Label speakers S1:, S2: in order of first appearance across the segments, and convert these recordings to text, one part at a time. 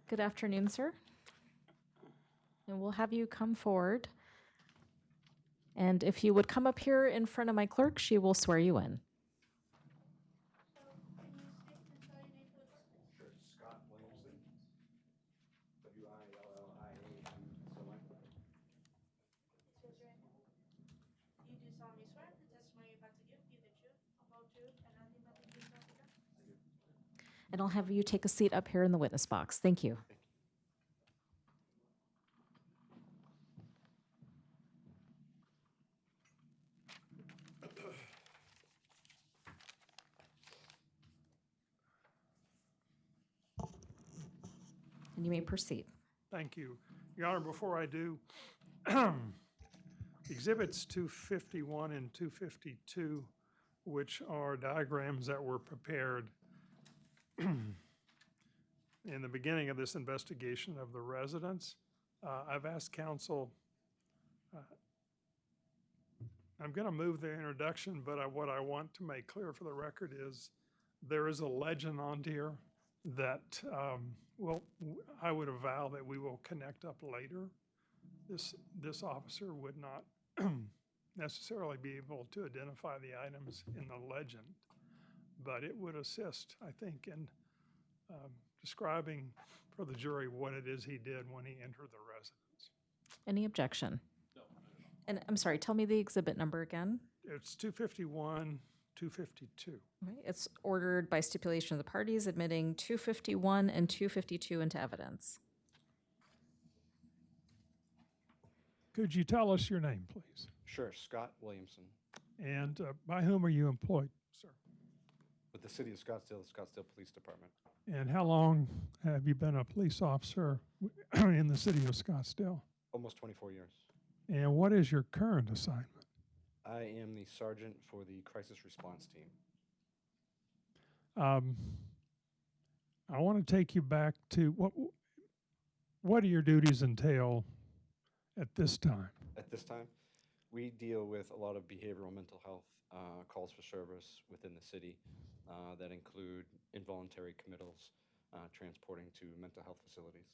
S1: Good afternoon, sir. And we'll have you come forward. And if you would come up here in front of my clerk, she will swear you in.
S2: Sure. Scott Williamson. W-I-L-L-I-A-M-S-O-N.
S3: You do solemnly swear the testimony you're about to give, be the truth, the whole truth, and nothing but the truth, so help you God?
S1: And I'll have you take a seat up here in the witness box. Thank you. And you may proceed.
S4: Thank you. Your Honor, before I do, Exhibits 251 and 252, which are diagrams that were prepared in the beginning of this investigation of the residence. I've asked counsel, I'm going to move the introduction, but what I want to make clear for the record is there is a legend on here that, I would avow that we will connect up later. This officer would not necessarily be able to identify the items in the legend, but it would assist, I think, in describing for the jury what it is he did when he entered the residence.
S1: Any objection? No. And I'm sorry, tell me the exhibit number again.
S4: It's 251, 252.
S1: Right. It's ordered by stipulation of the parties, admitting 251 and 252 into evidence.
S4: Could you tell us your name, please?
S2: Sure. Scott Williamson.
S4: And by whom are you employed, sir?
S2: With the City of Scottsdale, the Scottsdale Police Department.
S4: And how long have you been a police officer in the city of Scottsdale?
S2: Almost 24 years.
S4: And what is your current assignment?
S2: I am the sergeant for the crisis response team.
S4: I want to take you back to what do your duties entail at this time?
S2: At this time, we deal with a lot of behavioral mental health calls for service within the city that include involuntary committals, transporting to mental health facilities.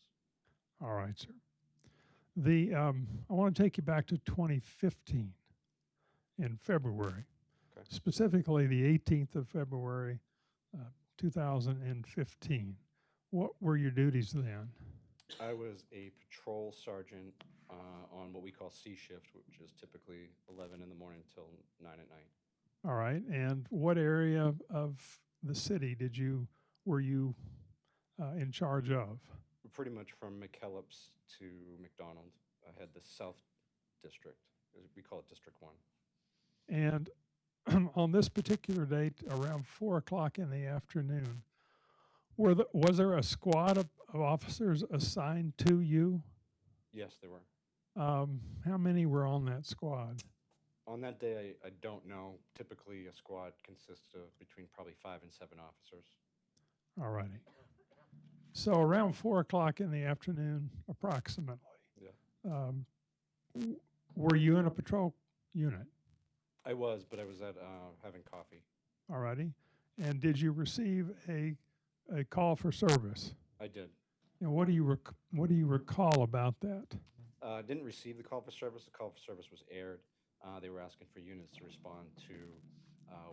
S4: All right, sir. I want to take you back to 2015 in February,
S2: Okay.
S4: specifically the 18th of February, 2015. What were your duties then?
S2: I was a patrol sergeant on what we call C shift, which is typically 11 in the morning till 9 at night.
S4: All right, and what area of the city were you in charge of?
S2: Pretty much from McKellips to McDonald. I had the South District. We call it District 1.
S4: And on this particular date, around 4 o'clock in the afternoon, was there a squad of officers assigned to you?
S2: Yes, there were.
S4: How many were on that squad?
S2: On that day, I don't know. Typically, a squad consists of between probably 5 and 7 officers.
S4: All righty. So around 4 o'clock in the afternoon, approximately,
S2: Yeah.
S4: Were you in a patrol unit?
S2: I was, but I was at having coffee.
S4: All righty. And did you receive a call for service?
S2: I did.
S4: And what do you recall about that?
S2: Didn't receive the call for service. The call for service was aired. They were asking for units to respond to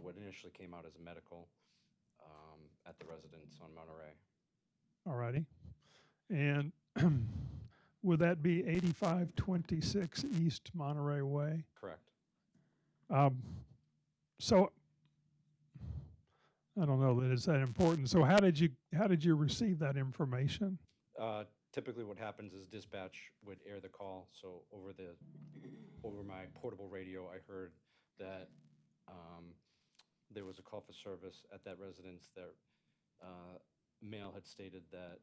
S2: what initially came out as a medical at the residence on Monterey.
S4: All righty. And would that be 8526 East Monterey Way?
S2: Correct.
S4: So I don't know that it's that important. So how did you receive that information?
S2: Typically what happens is dispatch would air the call. So over my portable radio, I heard that there was a call for service at that residence that male had stated that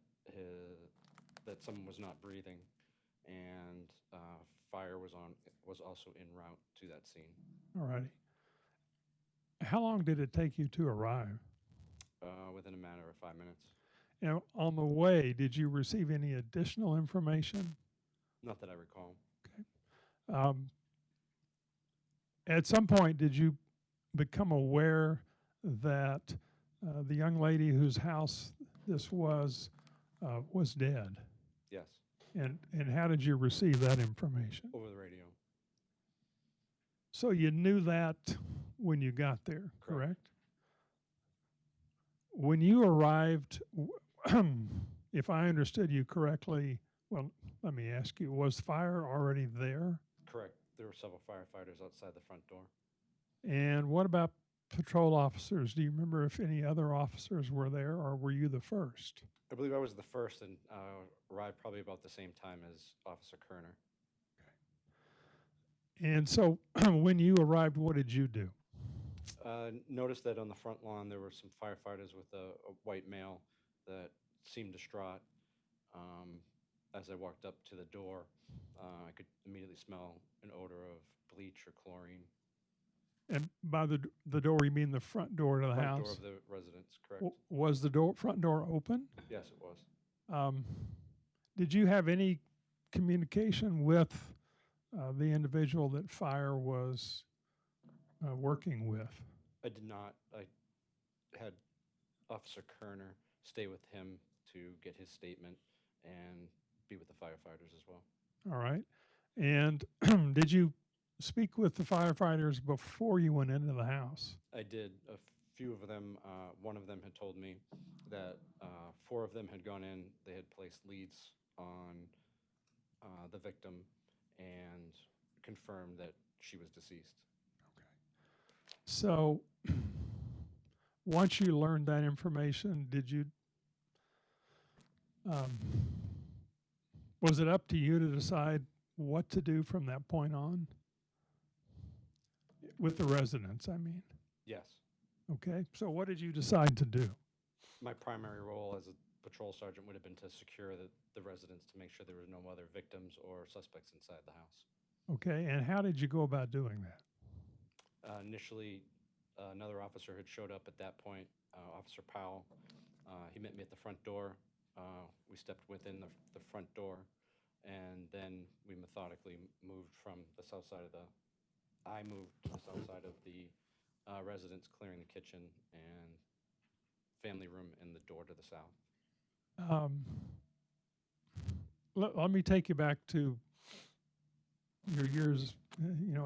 S2: someone was not breathing, and fire was also en route to that scene.
S4: All righty. How long did it take you to arrive?
S2: Within a matter of 5 minutes.
S4: And on the way, did you receive any additional information?
S2: Not that I recall.
S4: Okay. At some point, did you become aware that the young lady whose house this was was dead.
S2: Yes,
S4: And how did you receive that information?
S2: over the radio.
S4: So you knew that when you got there, correct? When you arrived, if I understood you correctly, well, let me ask you, was fire already there?
S2: Correct. There were several firefighters outside the front door.
S4: And what about patrol officers? Do you remember if any other officers were there, or were you the first?
S2: I believe I was the first and arrived probably about the same time as Officer Kerner.
S4: And so when you arrived, what did you do?
S2: Noticed that on the front lawn there were some firefighters with a white male that seemed distraught. As I walked up to the door, I could immediately smell an odor of bleach or chlorine.
S4: And by the door, you mean the front door to the
S2: Front
S4: house?
S2: door of the residence, correct?
S4: Was the front door open?
S2: Yes, it was.
S4: Did you have any communication with the individual that fire was working with?
S2: I did not. I had Officer Kerner stay with him to get his statement and be with the firefighters as well.
S4: All right. And did you speak with the firefighters before you went into the house?
S2: I did. A few of them, one of them had told me that 4 of them had gone in. They had placed leads on the victim and confirmed that she was deceased.
S4: So once you learned that information, did you, was it up to you to decide what to do from that point on? With the residents, I mean.
S2: Yes.
S4: Okay, so what did you decide to do?
S2: My primary role as a patrol sergeant would have been to secure the residents to make sure there were no other victims or suspects inside the house.
S4: Okay, and how did you go about doing that?
S2: Initially, another officer had showed up at that point, Officer Powell. He met me at the front door. We stepped within the front door, and then we methodically moved from the south side of I moved to the south side of the residence, clearing the kitchen and family room and the door to the south.
S4: Let me take you back to your years,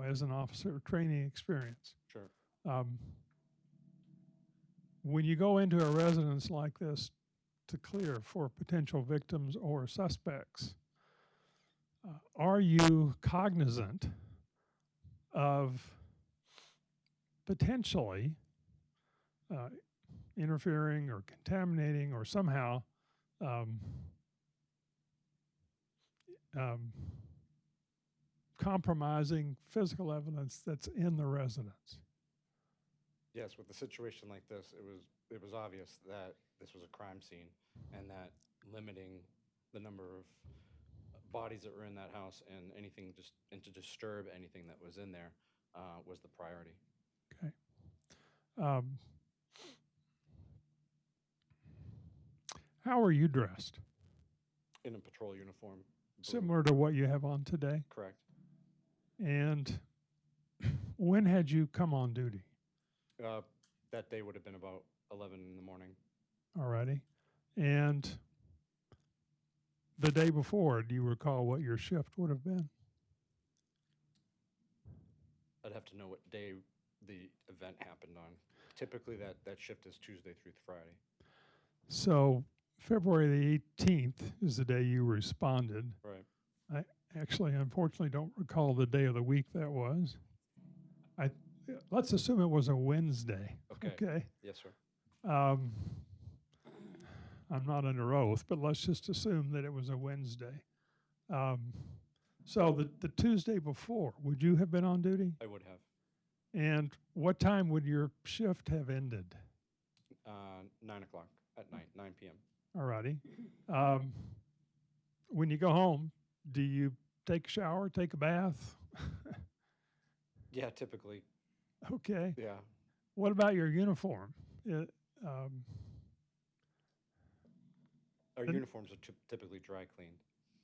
S4: as an officer, training experience.
S2: Sure.
S4: When you go into a residence like this to clear for potential victims or suspects, are you cognizant of potentially interfering or contaminating or somehow compromising physical evidence that's in the residence?
S2: Yes, with a situation like this, it was obvious that this was a crime scene and that limiting the number of bodies that were in that house and to disturb anything that was in there was the priority.
S4: Okay. How are you dressed?
S2: In a patrol uniform. Blue.
S4: Similar to what you have on today?
S2: Correct.
S4: And when had you come on duty?
S2: That day would have been about 11 in the morning.
S4: Alrighty. And the day before, do you recall what your shift would have been?
S2: I'd have to know what day the event happened on. Typically, that shift is Tuesday through Friday.
S4: So February the 18th is the day you responded.
S2: Right.
S4: I actually, unfortunately, don't recall the day of the week that was. Let's assume it was a Wednesday. Okay.
S2: Yes, sir.
S4: I'm not under oath, but let's just assume that it was a Wednesday. So the Tuesday before, would you have been on duty?
S2: I would have.
S4: And what time would your shift have ended?
S2: 9 o'clock at night, 9 p.m.
S4: Alrighty. When you go home, do you take a shower, take a bath?
S2: Yeah, typically.
S4: Okay.
S2: Yeah.
S4: What about your uniform?
S2: Our uniforms are typically dry cleaned.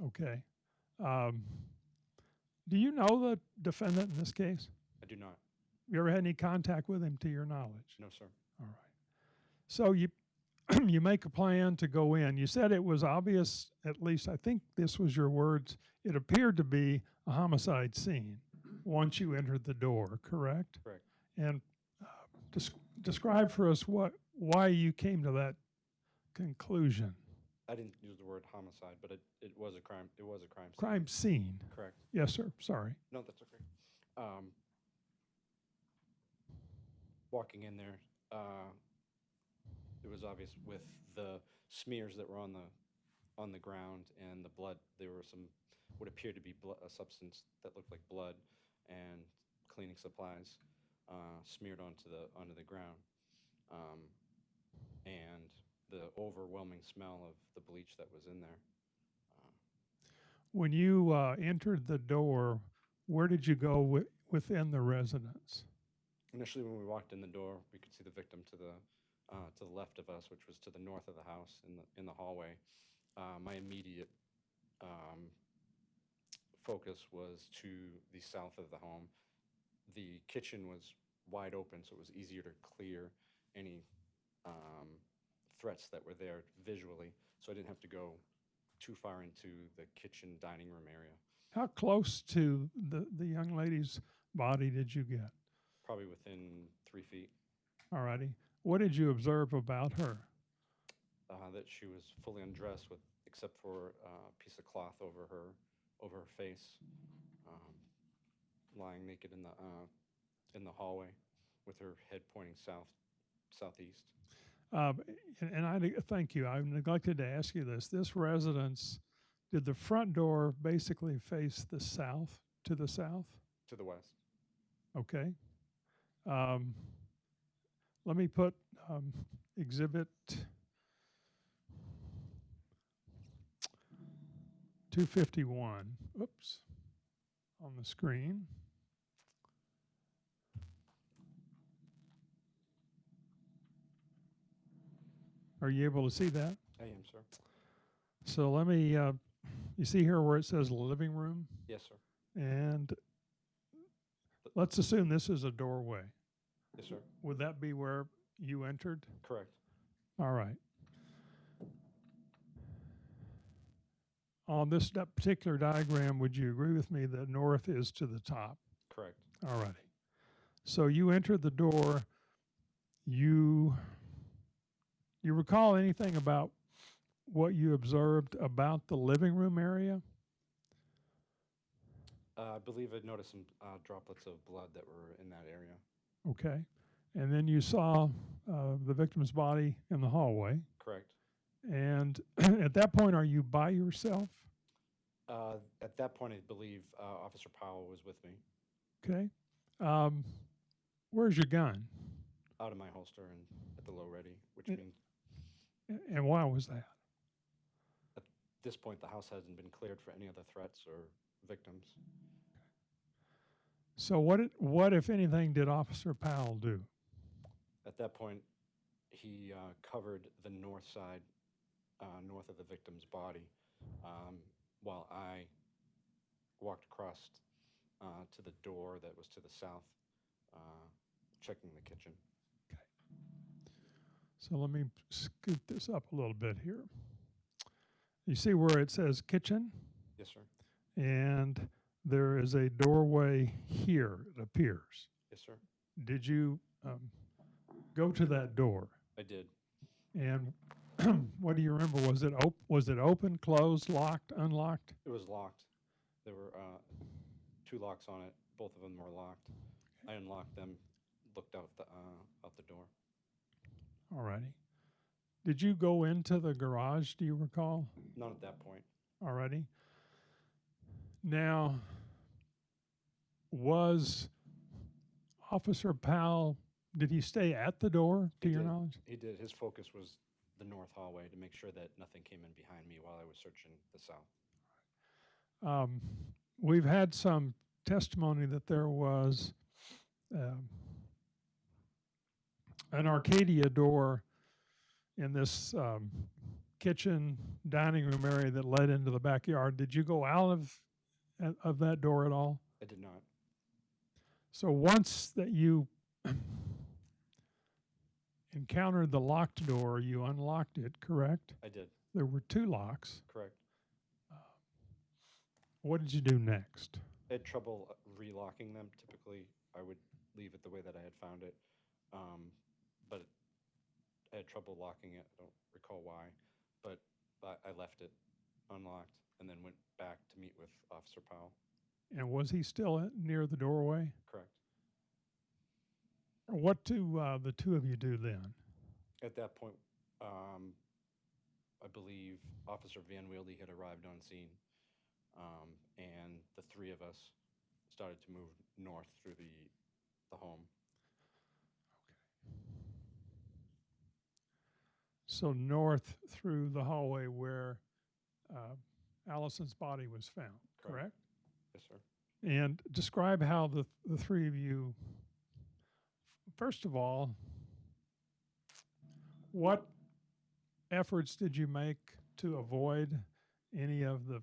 S4: Okay. Do you know the defendant in this case?
S2: I do not.
S4: You ever had any contact with him to your knowledge?
S2: No, sir.
S4: All right. So you make a plan to go in. You said it was obvious, at least I think this was your words, it appeared to be a homicide scene once you entered the door, correct?
S2: Correct.
S4: And describe for us why you came to that conclusion.
S2: I didn't use the word homicide, but it was a crime. It was a crime scene.
S4: Crime scene.
S2: Correct.
S4: Yes, sir. Sorry.
S2: No, that's okay. Walking in there, it was obvious with the smears that were on the ground and the blood. There were some what appeared to be a substance that looked like blood and cleaning supplies smeared onto the ground, and the overwhelming smell of the bleach that was in there.
S4: When you entered the door, where did you go within the residence?
S2: Initially, when we walked in the door, we could see the victim to the left of us, which was to the north of the house in the hallway. My immediate focus was to the south of the home. The kitchen was wide open, so it was easier to clear any threats that were there visually, so I didn't have to go too far into the kitchen dining room area.
S4: How close to the young lady's body did you get?
S2: Probably within 3 feet.
S4: All righty. What did you observe about her?
S2: That she was fully undressed, except for a piece of cloth over her face, lying naked in the hallway, with her head pointing southeast.
S4: And thank you. I neglected to ask you this. This residence, did the front door basically face the south, to the south?
S2: To the west.
S4: Okay. Let me put exhibit 251, oops, on the screen. Are you able to see that?
S2: I am, sir.
S4: So let me, you see here where it says living room?
S2: Yes, sir.
S4: And let's assume this is a doorway.
S2: Yes, sir.
S4: Would that be where you entered?
S2: Correct.
S4: All right. On this particular diagram, would you agree with me that north is to the top?
S2: Correct.
S4: All righty. So you entered the door. You recall anything about what you observed about the living room area?
S2: I believe I noticed some droplets of blood that were in that area.
S4: Okay. And then you saw the victim's body in the hallway.
S2: Correct.
S4: And at that point, are you by yourself?
S2: At that point, I believe Officer Powell was with me.
S4: Okay. Where's your gun?
S2: Out of my holster and at the low ready, which means
S4: And why was that?
S2: at this point, the house hasn't been cleared for any other threats or victims.
S4: So what if anything, did Officer Powell do?
S2: At that point, he covered the north side, north of the victim's body, while I walked across to the door that was to the south, checking the kitchen.
S4: Okay. So let me scoot this up a little bit here. You see where it says kitchen?
S2: Yes, sir.
S4: And there is a doorway here, it appears.
S2: Yes, sir.
S4: Did you go to that door?
S2: I did.
S4: And what do you remember? Was it open, closed, locked, unlocked?
S2: It was locked. There were 2 locks on it. Both of them were locked. I unlocked them, looked out the door.
S4: All righty. Did you go into the garage, do you recall?
S2: Not at that point.
S4: All righty. Now, was Officer Powell, did he stay at the door, to your knowledge?
S2: He did. His focus was the north hallway to make sure that nothing came in behind me while I was searching the south.
S4: We've had some testimony that there was an Arcadia door in this kitchen dining room area that led into the backyard. Did you go out of that door at all?
S2: I did not.
S4: encountered the locked door, you unlocked it, correct?
S2: I did,
S4: There were 2 locks.
S2: correct.
S4: What did you do next?
S2: I had trouble relocking them. Typically, I would leave it the way that I had found it. But I had trouble locking it. I don't recall why. But I left it unlocked and then went back to meet with Officer Powell.
S4: And was he still near the doorway?
S2: Correct.
S4: What do the 2 of you do then?
S2: At that point, I believe Officer Van Wielde had arrived on scene, and the 3 of us started to move north through the home.
S4: So north through the hallway where Allison's body was found, correct?
S2: Yes, sir.
S4: And describe how the 3 of you, first of all, what efforts did you make to avoid any of the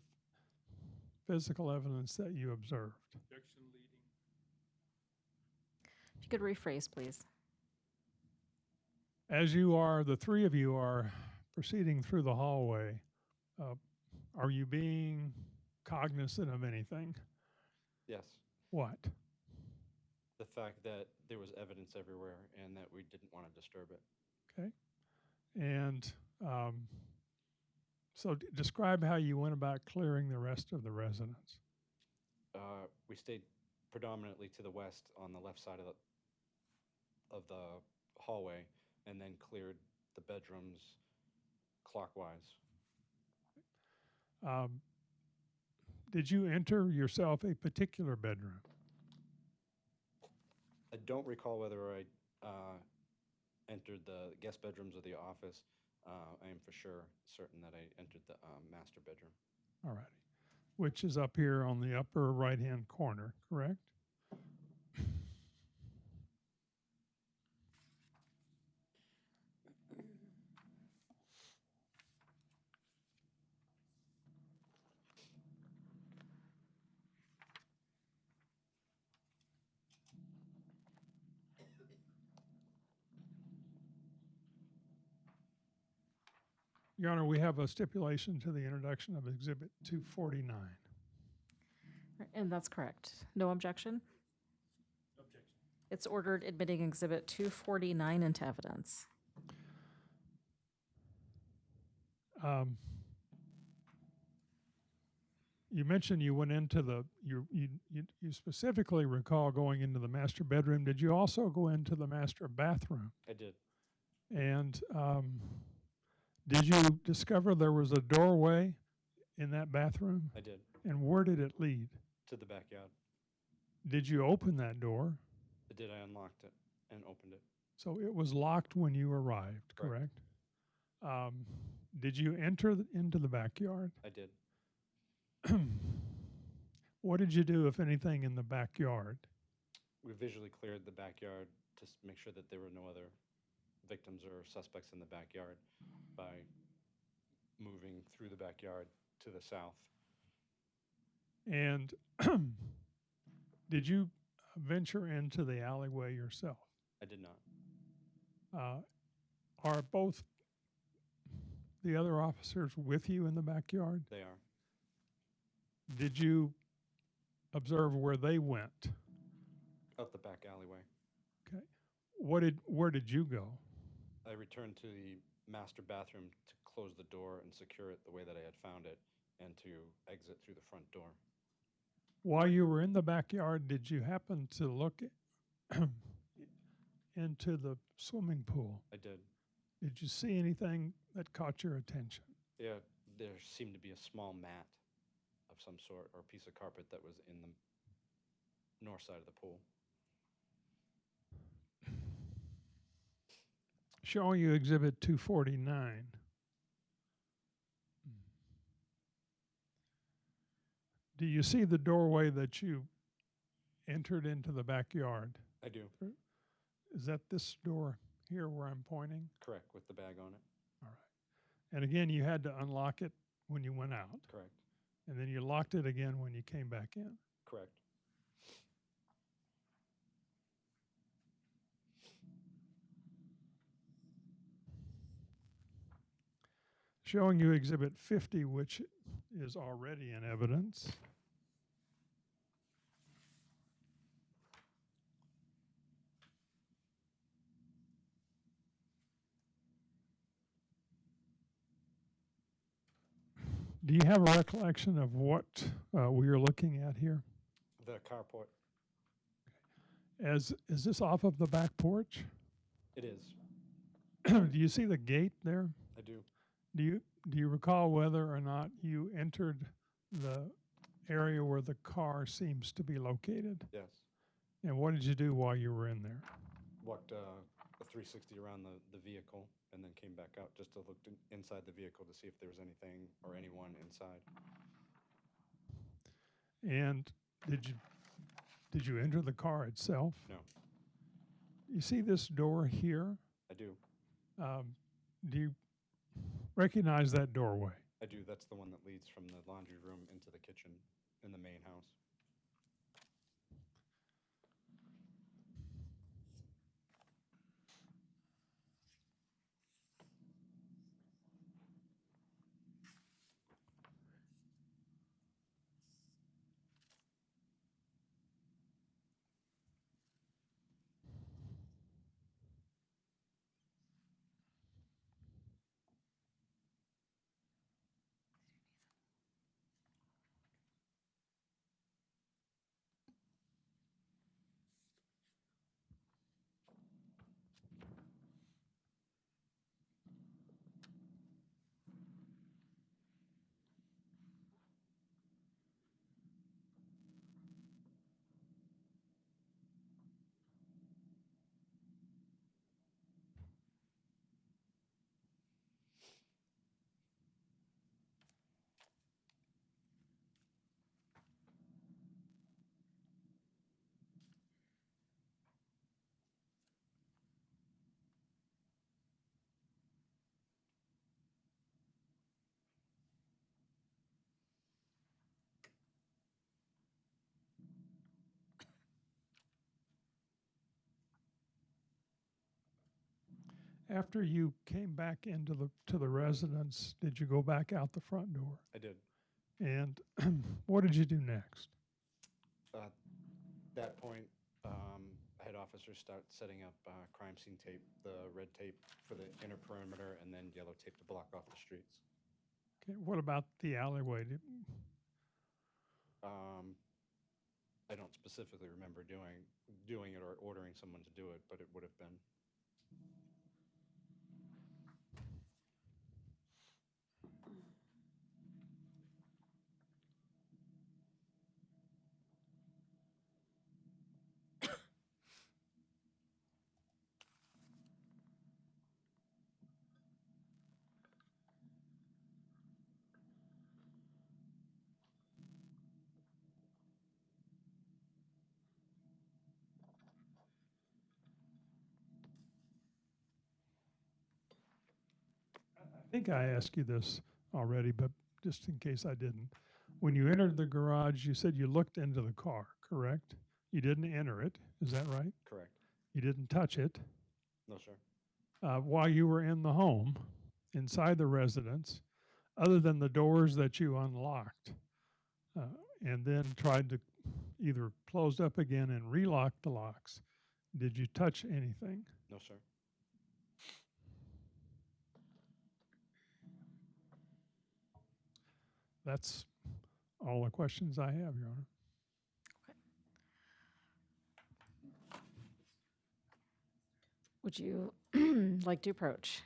S4: physical evidence that you observed?
S1: If you could rephrase, please.
S4: As the 3 of you are proceeding through the hallway, are you being cognizant of anything?
S2: Yes.
S4: What?
S2: The fact that there was evidence everywhere and that we didn't want to disturb it.
S4: Okay. And so describe how you went about clearing the rest of the residence.
S2: We stayed predominantly to the west on the left side of the hallway, and then cleared the bedrooms clockwise.
S4: Did you enter yourself a particular bedroom?
S2: I don't recall whether I entered the guest bedrooms or the office. I am for sure certain that I entered the master bedroom.
S4: All righty. Which is up here on the upper right-hand corner, correct? Your Honor, we have a stipulation to the introduction of Exhibit 249.
S1: And that's correct. No objection?
S5: Objection.
S1: It's ordered admitting Exhibit 249 into evidence.
S4: You mentioned you went into you specifically recall going into the master bedroom. Did you also go into the master bathroom?
S2: I did.
S4: And did you discover there was a doorway in that bathroom?
S2: I did.
S4: And where did it lead?
S2: To the backyard.
S4: Did you open that door?
S2: I did. I unlocked it and opened it.
S4: So it was locked when you arrived, correct? Did you enter into the backyard?
S2: I did.
S4: What did you do, if anything, in the backyard?
S2: We visually cleared the backyard to make sure that there were no other victims or suspects in the backyard by moving through the backyard to the south.
S4: And did you venture into the alleyway yourself?
S2: I did not.
S4: Are both the other officers with you in the backyard?
S2: They are.
S4: Did you observe where they went?
S2: Up the back alleyway.
S4: Okay. Where did you go?
S2: I returned to the master bathroom to close the door and secure it the way that I had found it and to exit through the front door.
S4: While you were in the backyard, did you happen to look into the swimming pool?
S2: I did.
S4: Did you see anything that caught your attention?
S2: Yeah, there seemed to be a small mat of some sort or a piece of carpet that was in the north side of the pool.
S4: Showing you Exhibit 249. Do you see the doorway that you entered into the backyard?
S2: I do.
S4: Is that this door here where I'm pointing?
S2: Correct, with the bag on it.
S4: All right. And again, you had to unlock it when you went out.
S2: Correct.
S4: And then you locked it again when you came back in.
S2: Correct.
S4: Showing you Exhibit 50, which is already in evidence. Do you have a recollection of what we are looking at here?
S2: The carport,
S4: Is this off of the back porch?
S2: it is.
S4: Do you see the gate there?
S2: I do.
S4: Do you recall whether or not you entered the area where the car seems to be located?
S2: Yes.
S4: And what did you do while you were in there?
S2: Walked a 360 around the vehicle and then came back out just to look inside the vehicle to see if there was anything or anyone inside.
S4: And did you enter the car itself?
S2: No,
S4: You see this door here?
S2: I do.
S4: Do you recognize that doorway?
S2: I do. That's the one that leads from the laundry room into the kitchen in the main house.
S4: After you came back into the residence, did you go back out the front door?
S2: I did.
S4: And what did you do next?
S2: At that point, I had officers start setting up crime scene tape, the red tape for the inner perimeter, and then yellow tape to block off the streets.
S4: Okay, what about the alleyway?
S2: I don't specifically remember doing it or ordering someone to do it, but it would have been.
S4: I think I asked you this already, but just in case I didn't. When you entered the garage, you said you looked into the car, correct? You didn't enter it, is that right?
S2: Correct.
S4: You didn't touch it.
S2: No, sir.
S4: While you were in the home, inside the residence, other than the doors that you unlocked, and then tried to either closed up again and relock the locks, did you touch anything?
S2: No, sir.
S4: That's all the questions I have, Your Honor.
S1: Would you like to approach?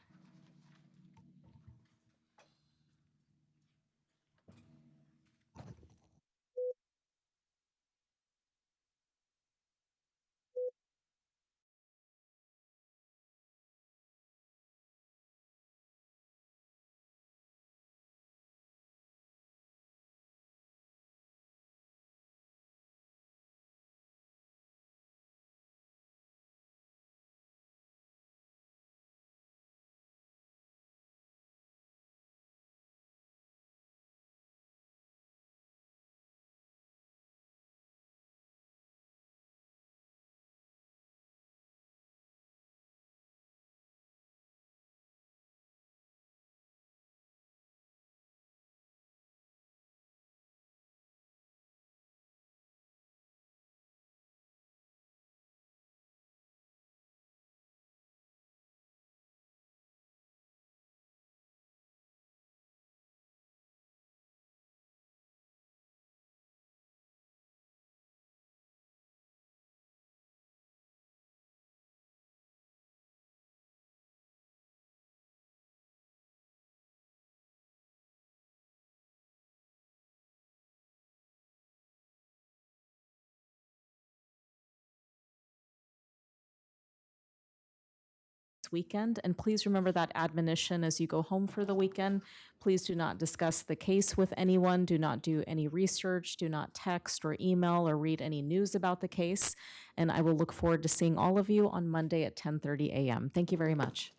S1: weekend. And please remember that admonition as you go home for the weekend. Please do not discuss the case with anyone. Do not do any research. Do not text or email or read any news about the case. And I will look forward to seeing all of you on Monday at 10:30 a.m. Thank you very much.